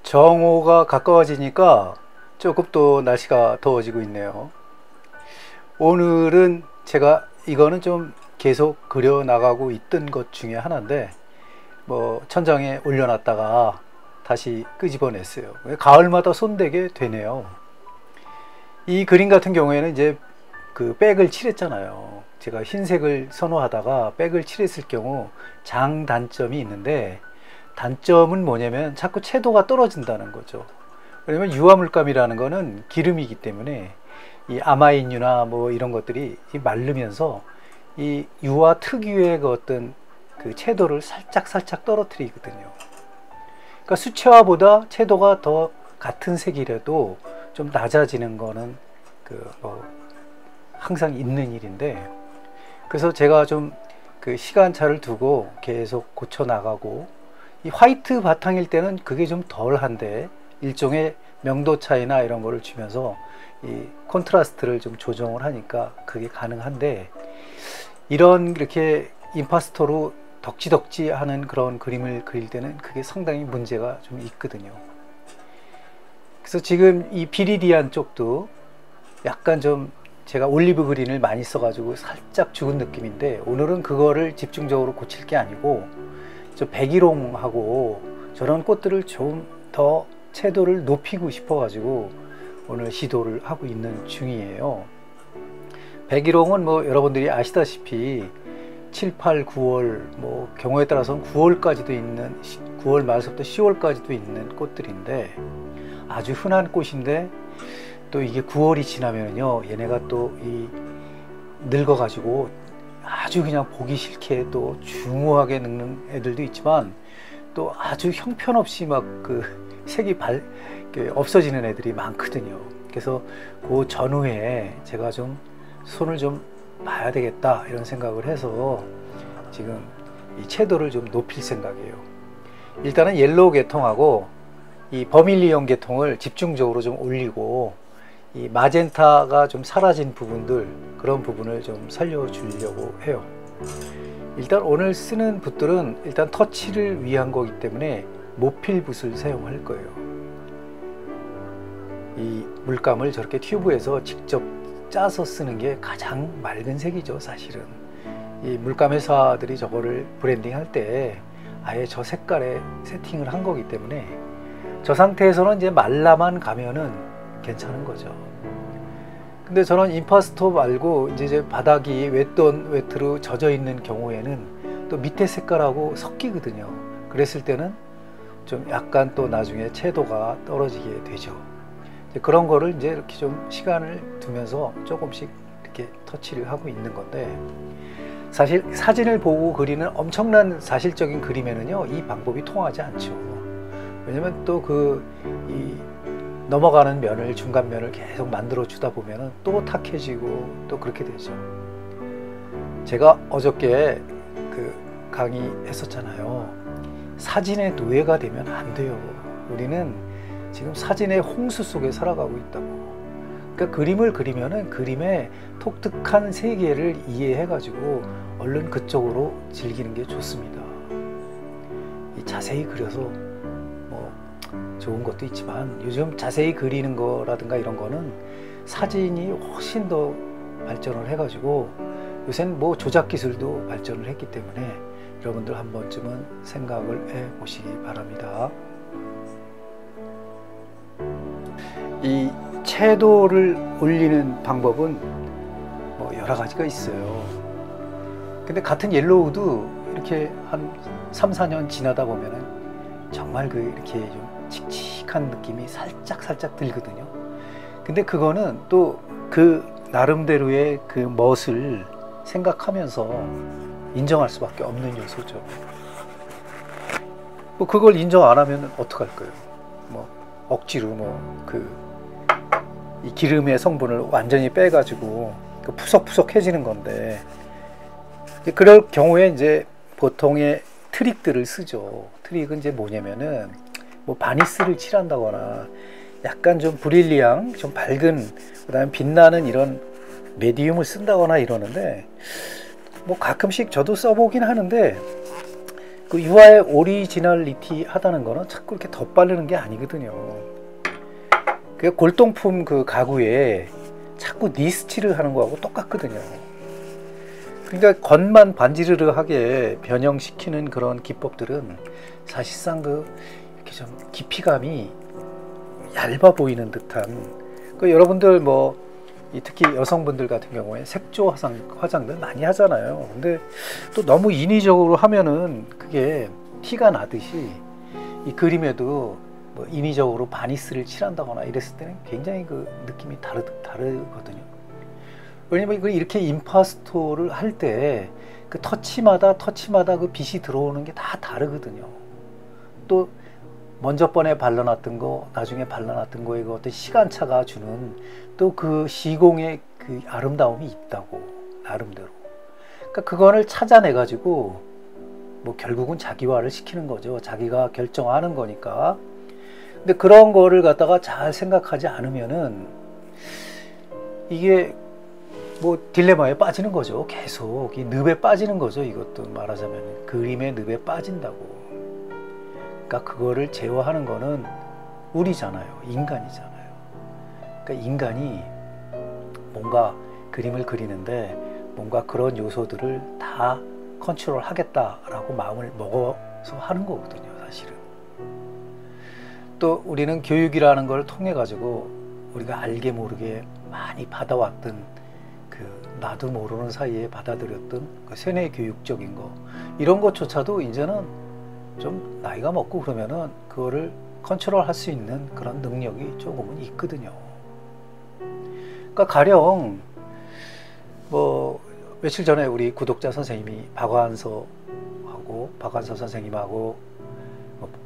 정오가 가까워지니까 조금 또 날씨가 더워지고 있네요. 오늘은 제가 이거는 좀 계속 그려 나가고 있던 것 중에 하나인데 뭐 천장에 올려놨다가 다시 끄집어냈어요. 가을마다 손대게 되네요. 이 그림 같은 경우에는 이제 그 백을 칠했잖아요. 제가 흰색을 선호하다가 백을 칠했을 경우 장단점이 있는데, 단점은 뭐냐면 자꾸 채도가 떨어진다는 거죠. 왜냐면 유화물감이라는 거는 기름이기 때문에 이 아마인유나 뭐 이런 것들이 마르면서 이 유화 특유의 그 어떤 그 채도를 살짝 떨어뜨리거든요. 그러니까 수채화보다 채도가 더 같은 색이라도 좀 낮아지는 거는 항상 있는 일인데, 그래서 제가 좀 그 시간차를 두고 계속 고쳐 나가고, 이 화이트 바탕일 때는 그게 좀 덜한데 일종의 명도 차이나 이런 거를 주면서 이 콘트라스트를 좀 조정을 하니까 그게 가능한데, 이렇게 임파스터로 덕지덕지 하는 그런 그림을 그릴 때는 그게 상당히 문제가 좀 있거든요. 그래서 지금 이 비리디안 쪽도 약간 좀 제가 올리브 그린을 많이 써가지고 살짝 죽은 느낌인데, 오늘은 그거를 집중적으로 고칠 게 아니고 저 백일홍하고 저런 꽃들을 좀 더 채도를 높이고 싶어 가지고 오늘 시도를 하고 있는 중이에요. 백일홍은 뭐 여러분들이 아시다시피 7, 8, 9월 뭐 경우에 따라서는 9월까지도 있는, 9월 말서부터 10월까지도 있는 꽃들인데 아주 흔한 꽃인데, 또 이게 9월이 지나면요 얘네가 또 늙어 가지고 아주 그냥 보기 싫게 또 중후하게 늙는 애들도 있지만, 또 아주 형편없이 막 그 색이 없어지는 애들이 많거든요. 그래서 그 전후에 제가 좀 손을 좀 봐야 되겠다 이런 생각을 해서 지금 이 채도를 좀 높일 생각이에요. 일단은 옐로우 계통하고 이 버밀리온 계통을 집중적으로 좀 올리고, 이 마젠타가 좀 사라진 부분들, 그런 부분을 좀 살려주려고 해요. 일단 오늘 쓰는 붓들은 일단 터치를 위한 거기 때문에 모필 붓을 사용할 거예요. 이 물감을 저렇게 튜브에서 직접 짜서 쓰는 게 가장 맑은 색이죠. 사실은 이 물감 회사들이 저거를 브랜딩 할 때 아예 저 색깔에 세팅을 한 거기 때문에 저 상태에서는 이제 말라만 가면은 괜찮은 거죠. 근데 저는 임파스토 말고 이제 바닥이 웨트로 젖어 있는 경우에는 또 밑에 색깔하고 섞이거든요. 그랬을 때는 좀 약간 또 나중에 채도가 떨어지게 되죠. 그런 거를 이제 이렇게 좀 시간을 두면서 조금씩 이렇게 터치를 하고 있는 건데, 사실 사진을 보고 그리는 엄청난 사실적인 그림에는요 이 방법이 통하지 않죠. 왜냐면 또 이 넘어가는 면을, 중간면을 계속 만들어 주다 보면은 또 탁해지고 또 그렇게 되죠. 제가 어저께 그 강의했었잖아요. 사진의 노예가 되면 안 돼요. 우리는 지금 사진의 홍수 속에 살아가고 있다고. 그러니까 그림을 그리면은 그림의 독특한 세계를 이해해 가지고 얼른 그쪽으로 즐기는 게 좋습니다. 자세히 그려서 뭐 좋은 것도 있지만, 요즘 자세히 그리는 거라든가 이런 거는 사진이 훨씬 더 발전을 해 가지고 요새는 뭐 조작 기술도 발전을 했기 때문에 여러분들 한 번쯤은 생각을 해 보시기 바랍니다. 이 채도를 올리는 방법은 뭐 여러 가지가 있어요. 근데 같은 옐로우도 이렇게 한 3, 4년 지나다 보면은 정말 이렇게 좀 칙칙한 느낌이 살짝 들거든요. 근데 그거는 또 그 나름대로의 그 멋을 생각하면서 인정할 수밖에 없는 요소죠. 뭐 그걸 인정 안 하면 어떡할 거예요? 뭐 억지로 이 기름의 성분을 완전히 빼가지고 푸석푸석해지는 건데, 그럴 경우에 이제 보통의 트릭들을 쓰죠. 트릭은 이제 뭐냐면은 뭐 바니스를 칠한다거나 약간 좀 브릴리앙, 좀 밝은, 그다음에 빛나는 이런 메디움을 쓴다거나 이러는데, 뭐 가끔씩 저도 써보긴 하는데 그 유화의 오리지널리티 하다는 거는 자꾸 이렇게 덧바르는 게 아니거든요. 그 골동품 그 가구에 자꾸 니스치를 하는 거하고 똑같거든요. 그러니까 겉만 반지르르하게 변형시키는 그런 기법들은 사실상 그 이렇게 좀 깊이감이 얇아 보이는 듯한, 그 여러분들 뭐 특히 여성분들 같은 경우에 색조 화장들 많이 하잖아요. 근데 또 너무 인위적으로 하면은 그게 티가 나듯이 이 그림에도 뭐 인위적으로 바니스를 칠한다거나 이랬을 때는 굉장히 그 느낌이 다르거든요. 왜냐면 이렇게 임파스토를 할 때 그 터치마다 그 빛이 들어오는 게 다 다르거든요. 또 먼저 번에 발라놨던 거, 나중에 발라놨던 거에 그 어떤 시간차가 주는 또 그 시공의 그 아름다움이 있다고, 나름대로. 그러니까 그거를 찾아내 가지고 뭐 결국은 자기화를 시키는 거죠. 자기가 결정하는 거니까. 근데 그런 거를 갖다가 잘 생각하지 않으면은 이게 뭐 딜레마에 빠지는 거죠. 계속 이 늪에 빠지는 거죠. 이것도 말하자면 그림의 늪에 빠진다고. 그러니까 그거를 제어하는 거는 우리잖아요. 인간이잖아요. 그러니까 인간이 뭔가 그림을 그리는데 뭔가 그런 요소들을 다 컨트롤 하겠다라고 마음을 먹어서 하는 거거든요. 사실은. 또 우리는 교육이라는 걸 통해 가지고 우리가 알게 모르게 많이 받아왔던 그 나도 모르는 사이에 받아들였던 그 세뇌 교육적인 거, 이런 것조차도 이제는 좀 나이가 먹고 그러면은 그거를 컨트롤 할 수 있는 그런 능력이 조금은 있거든요. 그러니까 가령 뭐 며칠 전에 우리 구독자 선생님이 박완서 선생님하고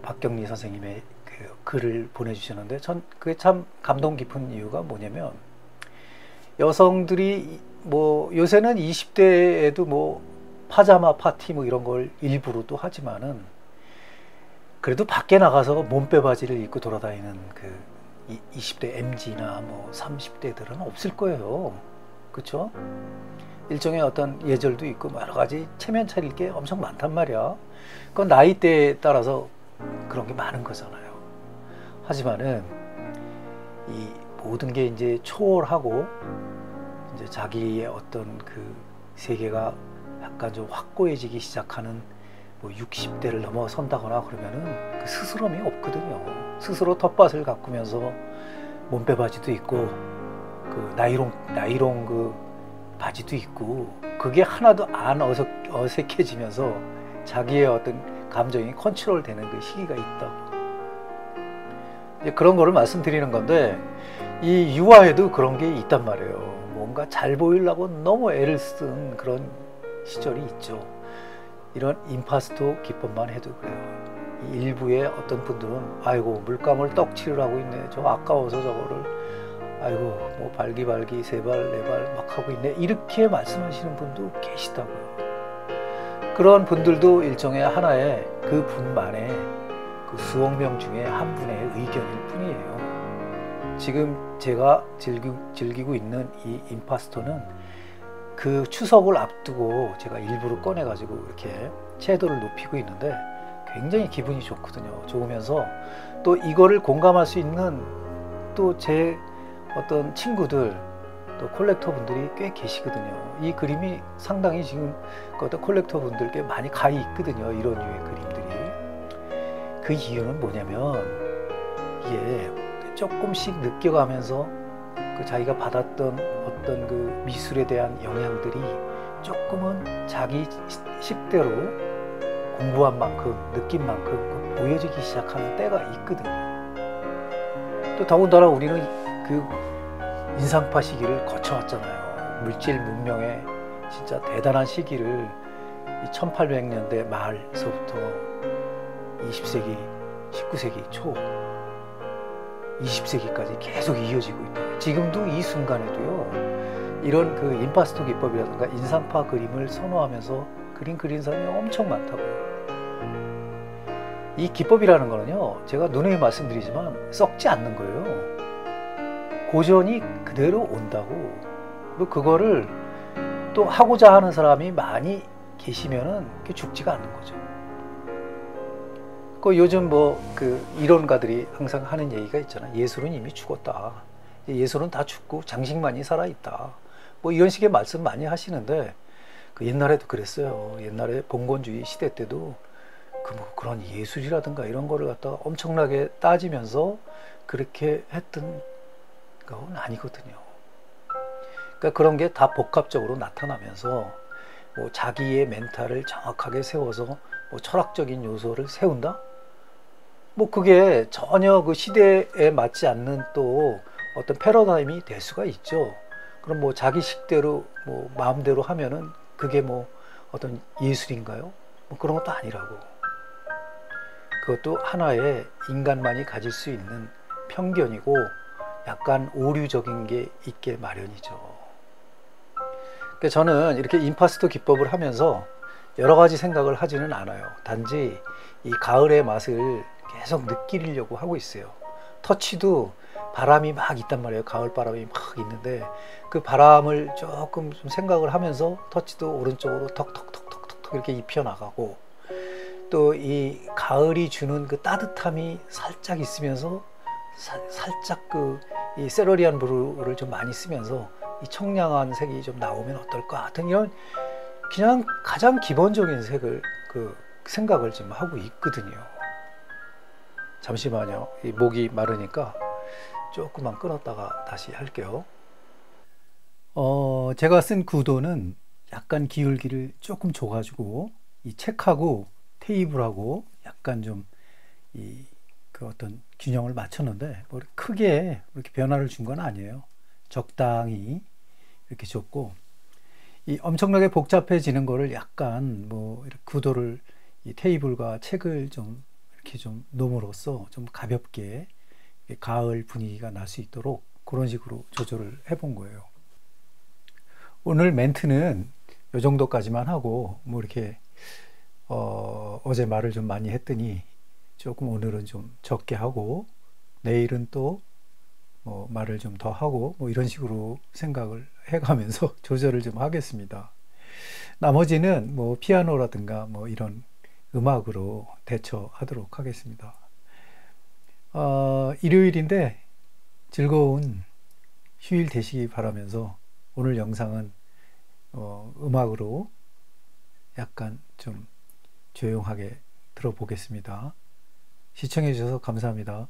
박경리 선생님의 그 글을 보내주셨는데, 전 그게 참 감동 깊은 이유가 뭐냐면, 여성들이 뭐 요새는 20대에도 뭐 파자마 파티 뭐 이런 걸 일부러도 하지만은 그래도 밖에 나가서 몸빼 바지를 입고 돌아다니는 그 20대 MZ나 뭐 30대들은 없을 거예요. 그렇죠? 일종의 어떤 예절도 있고 여러 가지 체면 차릴 게 엄청 많단 말이야. 그건 나이대에 따라서 그런 게 많은 거잖아요. 하지만은 이 모든 게 이제 초월하고 이제 자기의 어떤 그 세계가 약간 좀 확고해지기 시작하는 뭐 60대를 넘어선다거나 그러면은 그 스스럼이 없거든요. 스스로 텃밭을 가꾸면서 몸빼 바지도 있고 그 나이롱 그 바지도 있고, 그게 하나도 안 어색해지면서 자기의 어떤 감정이 컨트롤되는 그 시기가 있다고. 그런 거를 말씀드리는 건데, 이 유화에도 그런 게 있단 말이에요. 뭔가 잘 보이려고 너무 애를 쓴 그런 시절이 있죠. 이런 임파스토 기법만 해도 그래요. 일부의 어떤 분들은 아이고 물감을 떡칠을 하고 있네, 저 아까워서 저거를 아이고 뭐 발기발기 세발 네발 막 하고 있네, 이렇게 말씀하시는 분도 계시다고요. 그런 분들도 일종의 하나의 그 분만의 그 수억 명 중에 한 분의 의견일 뿐이에요. 지금 제가 즐기고 있는 이 임파스토는 그 추석을 앞두고 제가 일부러 꺼내가지고 이렇게 채도를 높이고 있는데 굉장히 기분이 좋거든요. 좋으면서 또 이거를 공감할 수 있는 또 제 어떤 친구들, 또 콜렉터 분들이 꽤 계시거든요. 이 그림이 상당히 지금 어떤 콜렉터 분들께 많이 가 있거든요. 이런 류의 그림들이. 그 이유는 뭐냐면 이게 조금씩 느껴가면서 그 자기가 받았던 어떤 그 미술에 대한 영향들이 조금은 자기 식대로 공부한 만큼, 느낀 만큼 보여지기 시작하는 때가 있거든요. 또 더군다나 우리는 그 인상파 시기를 거쳐왔잖아요. 물질 문명의 진짜 대단한 시기를 1800년대 말서부터 20세기, 19세기 초, 20세기까지 계속 이어지고 있다. 지금도 이 순간에도요, 이런 그 임파스토 기법이라든가 인상파 그림을 선호하면서 그림 그리는 사람이 엄청 많다고요. 이 기법이라는 거는요, 제가 누누이 말씀드리지만 썩지 않는 거예요. 고전이 그대로 온다고. 그리고 그거를 또 하고자 하는 사람이 많이 계시면은 그게 죽지가 않는 거죠. 그 요즘 뭐 그 이론가들이 항상 하는 얘기가 있잖아. 예술은 이미 죽었다. 예술은 다 죽고 장식만이 살아있다. 뭐 이런 식의 말씀 많이 하시는데 그 옛날에도 그랬어요. 옛날에 봉건주의 시대 때도 그 뭐 그런 예술이라든가 이런 거를 갖다가 엄청나게 따지면서 그렇게 했던 건 아니거든요. 그러니까 그런 게 다 복합적으로 나타나면서 뭐 자기의 멘탈을 정확하게 세워서 뭐 철학적인 요소를 세운다? 뭐 그게 전혀 그 시대에 맞지 않는 또 어떤 패러다임이 될 수가 있죠. 그럼 뭐 자기 식대로 뭐 마음대로 하면은 그게 뭐 어떤 예술인가요? 뭐 그런 것도 아니라고. 그것도 하나의 인간만이 가질 수 있는 편견이고 약간 오류적인 게 있게 마련이죠. 그러니까 저는 이렇게 임파스토 기법을 하면서 여러 가지 생각을 하지는 않아요. 단지 이 가을의 맛을 계속 느끼려고 하고 있어요. 터치도 바람이 막 있단 말이에요. 가을 바람이 막 있는데 그 바람을 조금 좀 생각을 하면서 터치도 오른쪽으로 턱턱턱턱턱 이렇게 입혀 나가고 또 이 가을이 주는 그 따뜻함이 살짝 있으면서 살짝 그 이 세러리안 브루를 좀 많이 쓰면서 이 청량한 색이 좀 나오면 어떨까 하여튼 이런 그냥 가장 기본적인 색을 그 생각을 지금 하고 있거든요. 잠시만요. 이 목이 마르니까 조금만 끊었다가 다시 할게요. 제가 쓴 구도는 약간 기울기를 조금 줘가지고 이 책하고 테이블하고 약간 좀 이 그 어떤 균형을 맞췄는데 뭐 크게 이렇게 변화를 준 건 아니에요. 적당히 이렇게 줬고 이 엄청나게 복잡해지는 거를 약간 뭐 이렇게 구도를 이 테이블과 책을 좀 이렇게 좀 놓음으로써 좀 가볍게 가을 분위기가 날 수 있도록 그런 식으로 조절을 해본 거예요. 오늘 멘트는 이 정도까지만 하고 뭐 이렇게 어제 말을 좀 많이 했더니 조금 오늘은 좀 적게 하고 내일은 또 뭐 말을 좀 더 하고 뭐 이런 식으로 생각을 해가면서 조절을 좀 하겠습니다. 나머지는 뭐 피아노라든가 뭐 이런 음악으로 대처하도록 하겠습니다. 일요일인데 즐거운 휴일 되시기 바라면서 오늘 영상은 음악으로 약간 좀 조용하게 들어보겠습니다. 시청해 주셔서 감사합니다.